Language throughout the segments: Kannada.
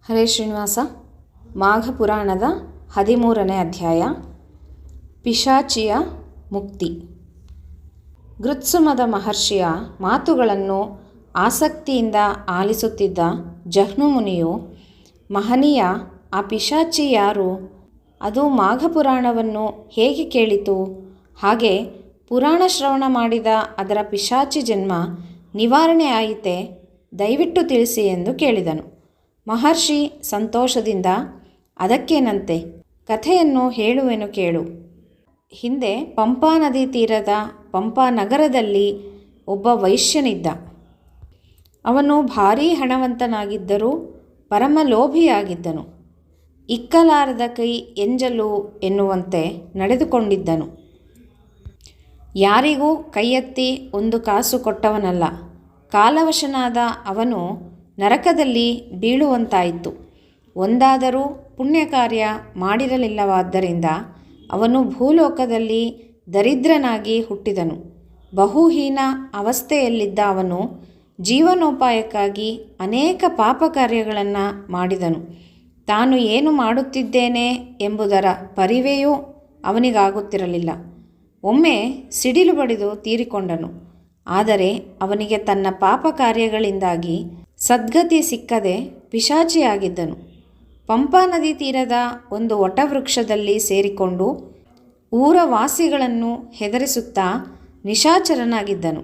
ಹರೇ ಶ್ರೀನಿವಾಸ. ಮಾಘ ಪುರಾಣದ 13ನೇ ಅಧ್ಯಾಯ. ಪಿಶಾಚಿಯ ಮುಕ್ತಿ. ಗೃತ್ಸುಮದ ಮಹರ್ಷಿಯ ಮಾತುಗಳನ್ನು ಆಸಕ್ತಿಯಿಂದ ಆಲಿಸುತ್ತಿದ್ದ ಜಹ್ನು ಮುನಿಯು, ಮಹನೀಯ, ಆ ಪಿಶಾಚಿ ಯಾರು? ಅದು ಮಾಘ ಪುರಾಣವನ್ನು ಹೇಗೆ ಕೇಳಿತು? ಹಾಗೆ ಪುರಾಣ ಶ್ರವಣ ಮಾಡಿದ ಅದರ ಪಿಶಾಚಿ ಜನ್ಮ ನಿವಾರಣೆ ಆಯಿತೆ? ದಯವಿಟ್ಟು ತಿಳಿಸಿ ಎಂದು ಕೇಳಿದನು. ಮಹರ್ಷಿ ಸಂತೋಷದಿಂದ, ಅದಕ್ಕೇನಂತೆ, ಕಥೆಯನ್ನು ಹೇಳುವೆನು ಕೇಳು. ಹಿಂದೆ ಪಂಪಾ ನದಿ ತೀರದ ಪಂಪಾ ನಗರದಲ್ಲಿ ಒಬ್ಬ ವೈಶ್ಯನಿದ್ದ. ಅವನು ಭಾರೀ ಹಣವಂತನಾಗಿದ್ದರೂ ಪರಮ ಲೋಭಿಯಾಗಿದ್ದನು. ಇಕ್ಕಲಾರದ ಕೈ ಎಂಜಲು ಎನ್ನುವಂತೆ ನಡೆದುಕೊಂಡಿದ್ದನು. ಯಾರಿಗೂ ಕೈಯೆತ್ತಿ ಒಂದು ಕಾಸು ಕೊಟ್ಟವನಲ್ಲ. ಕಾಲವಶನಾದ ಅವನು ನರಕದಲ್ಲಿ ಬೀಳುವಂತಾಯಿತು. ಒಂದಾದರೂ ಪುಣ್ಯ ಕಾರ್ಯ ಮಾಡಿರಲಿಲ್ಲವಾದ್ದರಿಂದ ಅವನು ಭೂಲೋಕದಲ್ಲಿ ದರಿದ್ರನಾಗಿ ಹುಟ್ಟಿದನು. ಬಹುಹೀನ ಅವಸ್ಥೆಯಲ್ಲಿದ್ದ ಅವನು ಜೀವನೋಪಾಯಕ್ಕಾಗಿ ಅನೇಕ ಪಾಪ ಕಾರ್ಯಗಳನ್ನು ಮಾಡಿದನು. ತಾನು ಏನು ಮಾಡುತ್ತಿದ್ದೇನೆ ಎಂಬುದರ ಪರಿವೆಯೂ ಅವನಿಗಾಗುತ್ತಿರಲಿಲ್ಲ. ಒಮ್ಮೆ ಸಿಡಿಲು ಬಡಿದು ತೀರಿಕೊಂಡನು. ಆದರೆ ಅವನಿಗೆ ತನ್ನ ಪಾಪ ಕಾರ್ಯಗಳಿಂದಾಗಿ ಸದ್ಗತಿ ಸಿಕ್ಕದೆ ಪಿಶಾಚಿಯಾಗಿದ್ದನು. ಪಂಪಾ ನದಿ ತೀರದ ಒಂದು ವಟವೃಕ್ಷದಲ್ಲಿ ಸೇರಿಕೊಂಡು ಊರವಾಸಿಗಳನ್ನು ಹೆದರಿಸುತ್ತಾ ನಿಶಾಚರನಾಗಿದ್ದನು.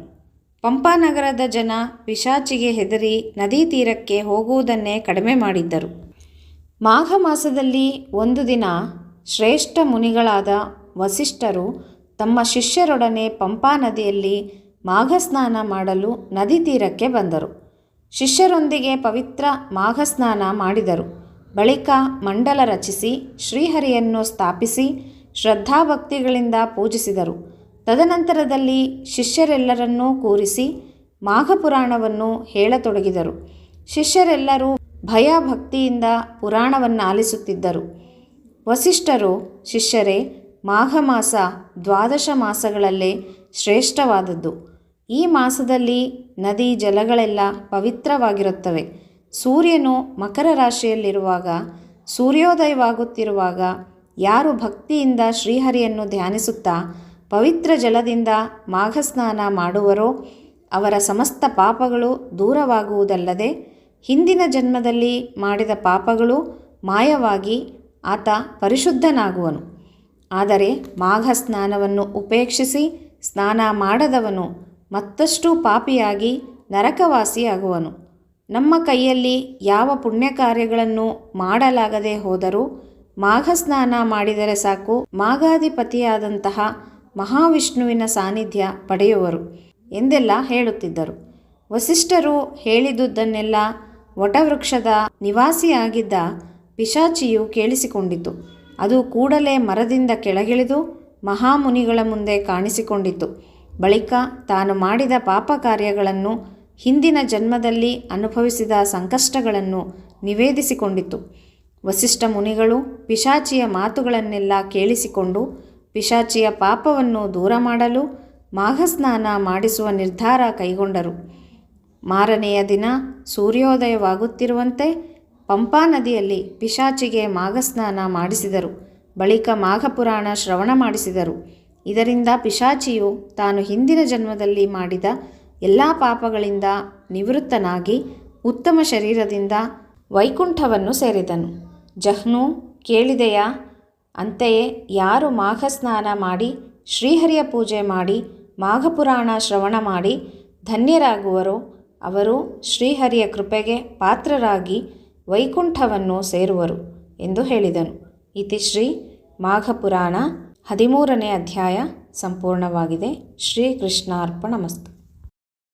ಪಂಪಾನಗರದ ಜನ ಪಿಶಾಚಿಗೆ ಹೆದರಿ ನದಿ ತೀರಕ್ಕೆ ಹೋಗುವುದನ್ನೇ ಕಡಿಮೆ ಮಾಡಿದ್ದರು. ಮಾಘ ಮಾಸದಲ್ಲಿ ಒಂದು ದಿನ ಶ್ರೇಷ್ಠ ಮುನಿಗಳಾದ ವಸಿಷ್ಠರು ತಮ್ಮ ಶಿಷ್ಯರೊಡನೆ ಪಂಪಾ ನದಿಯಲ್ಲಿ ಮಾಘಸ್ನಾನ ಮಾಡಲು ನದಿ ತೀರಕ್ಕೆ ಬಂದರು. ಶಿಷ್ಯರೊಂದಿಗೆ ಪವಿತ್ರ ಮಾಘಸ್ನಾನ ಮಾಡಿದರು. ಬಳಿಕ ಮಂಡಲ ರಚಿಸಿ ಶ್ರೀಹರಿಯನ್ನು ಸ್ಥಾಪಿಸಿ ಶ್ರದ್ಧಾಭಕ್ತಿಗಳಿಂದ ಪೂಜಿಸಿದರು. ತದನಂತರದಲ್ಲಿ ಶಿಷ್ಯರೆಲ್ಲರನ್ನೂ ಕೂರಿಸಿ ಮಾಘಪುರಾಣವನ್ನು ಹೇಳತೊಡಗಿದರು. ಶಿಷ್ಯರೆಲ್ಲರೂ ಭಯ ಭಕ್ತಿಯಿಂದ ಪುರಾಣವನ್ನು ಆಲಿಸುತ್ತಿದ್ದರು. ವಸಿಷ್ಠರು, ಶಿಷ್ಯರೇ, ಮಾಘ ಮಾಸ 12 ಮಾಸಗಳಲ್ಲೇ ಶ್ರೇಷ್ಠವಾದದ್ದು. ಈ ಮಾಸದಲ್ಲಿ ನದಿ ಜಲಗಳೆಲ್ಲ ಪವಿತ್ರವಾಗಿರುತ್ತವೆ. ಸೂರ್ಯನು ಮಕರ ರಾಶಿಯಲ್ಲಿರುವಾಗ, ಸೂರ್ಯೋದಯವಾಗುತ್ತಿರುವಾಗ ಯಾರು ಭಕ್ತಿಯಿಂದ ಶ್ರೀಹರಿಯನ್ನು ಧ್ಯಾನಿಸುತ್ತಾ ಪವಿತ್ರ ಜಲದಿಂದ ಮಾಘಸ್ನಾನ ಮಾಡುವರೋ ಅವರ ಸಮಸ್ತ ಪಾಪಗಳು ದೂರವಾಗುವುದಲ್ಲದೆ ಹಿಂದಿನ ಜನ್ಮದಲ್ಲಿ ಮಾಡಿದ ಪಾಪಗಳು ಮಾಯವಾಗಿ ಆತ ಪರಿಶುದ್ಧನಾಗುವನು. ಆದರೆ ಮಾಘ ಸ್ನಾನವನ್ನು ಉಪೇಕ್ಷಿಸಿ ಸ್ನಾನ ಮಾಡದವನು ಮತ್ತಷ್ಟು ಪಾಪಿಯಾಗಿ ನರಕವಾಸಿಯಾಗುವನು. ನಮ್ಮ ಕೈಯಲ್ಲಿ ಯಾವ ಪುಣ್ಯ ಕಾರ್ಯಗಳನ್ನು ಮಾಡಲಾಗದೆ ಹೋದರೂ ಮಾಘ ಸ್ನಾನ ಮಾಡಿದರೆ ಸಾಕು, ಮಾಘಾಧಿಪತಿಯಾದಂತಹ ಮಹಾವಿಷ್ಣುವಿನ ಸಾನ್ನಿಧ್ಯ ಪಡೆಯುವರು ಎಂದೆಲ್ಲ ಹೇಳುತ್ತಿದ್ದರು. ವಸಿಷ್ಠರು ಹೇಳಿದುದನ್ನೆಲ್ಲ ವಟವೃಕ್ಷದ ನಿವಾಸಿಯಾಗಿದ್ದ ಪಿಶಾಚಿಯು ಕೇಳಿಸಿಕೊಂಡಿತು. ಅದು ಕೂಡಲೇ ಮರದಿಂದ ಕೆಳಗಿಳಿದು ಮಹಾಮುನಿಗಳ ಮುಂದೆ ಕಾಣಿಸಿಕೊಂಡಿತು. ಬಳಿಕ ತಾನು ಮಾಡಿದ ಪಾಪ ಕಾರ್ಯಗಳನ್ನು, ಹಿಂದಿನ ಜನ್ಮದಲ್ಲಿ ಅನುಭವಿಸಿದ ಸಂಕಷ್ಟಗಳನ್ನು ನಿವೇದಿಸಿಕೊಂಡಿತು. ವಸಿಷ್ಠ ಮುನಿಗಳು ಪಿಶಾಚಿಯ ಮಾತುಗಳನ್ನೆಲ್ಲ ಕೇಳಿಸಿಕೊಂಡು ಪಿಶಾಚಿಯ ಪಾಪವನ್ನು ದೂರ ಮಾಡಲು ಮಾಘಸ್ನಾನ ಮಾಡಿಸುವ ನಿರ್ಧಾರ ಕೈಗೊಂಡರು. ಮಾರನೆಯ ದಿನ ಸೂರ್ಯೋದಯವಾಗುತ್ತಿರುವಂತೆ ಪಂಪಾ ನದಿಯಲ್ಲಿ ಪಿಶಾಚಿಗೆ ಮಾಘಸ್ನಾನ ಮಾಡಿಸಿದರು. ಬಳಿಕ ಮಾಘಪುರಾಣ ಶ್ರವಣ ಮಾಡಿಸಿದರು. ಇದರಿಂದ ಪಿಶಾಚಿಯು ತಾನು ಹಿಂದಿನ ಜನ್ಮದಲ್ಲಿ ಮಾಡಿದ ಎಲ್ಲ ಪಾಪಗಳಿಂದ ನಿವೃತ್ತನಾಗಿ ಉತ್ತಮ ಶರೀರದಿಂದ ವೈಕುಂಠವನ್ನು ಸೇರಿದನು. ಜಹ್ನು, ಕೇಳಿದೆಯಾ? ಅಂತೆಯೇ ಯಾರು ಮಾಘಸ್ನಾನ ಮಾಡಿ ಶ್ರೀಹರಿಯ ಪೂಜೆ ಮಾಡಿ ಮಾಘಪುರಾಣ ಶ್ರವಣ ಮಾಡಿ ಧನ್ಯರಾಗುವರೋ ಅವರು ಶ್ರೀಹರಿಯ ಕೃಪೆಗೆ ಪಾತ್ರರಾಗಿ ವೈಕುಂಠವನ್ನು ಸೇರುವರು ಎಂದು ಹೇಳಿದನು. ಇತಿಶ್ರೀ ಮಾಘಪುರಾಣ 13ನೇ ಅಧ್ಯಾಯ ಸಂಪೂರ್ಣವಾಗಿದೆ. ಶ್ರೀಕೃಷ್ಣಾರ್ಪಣಮಸ್ತು.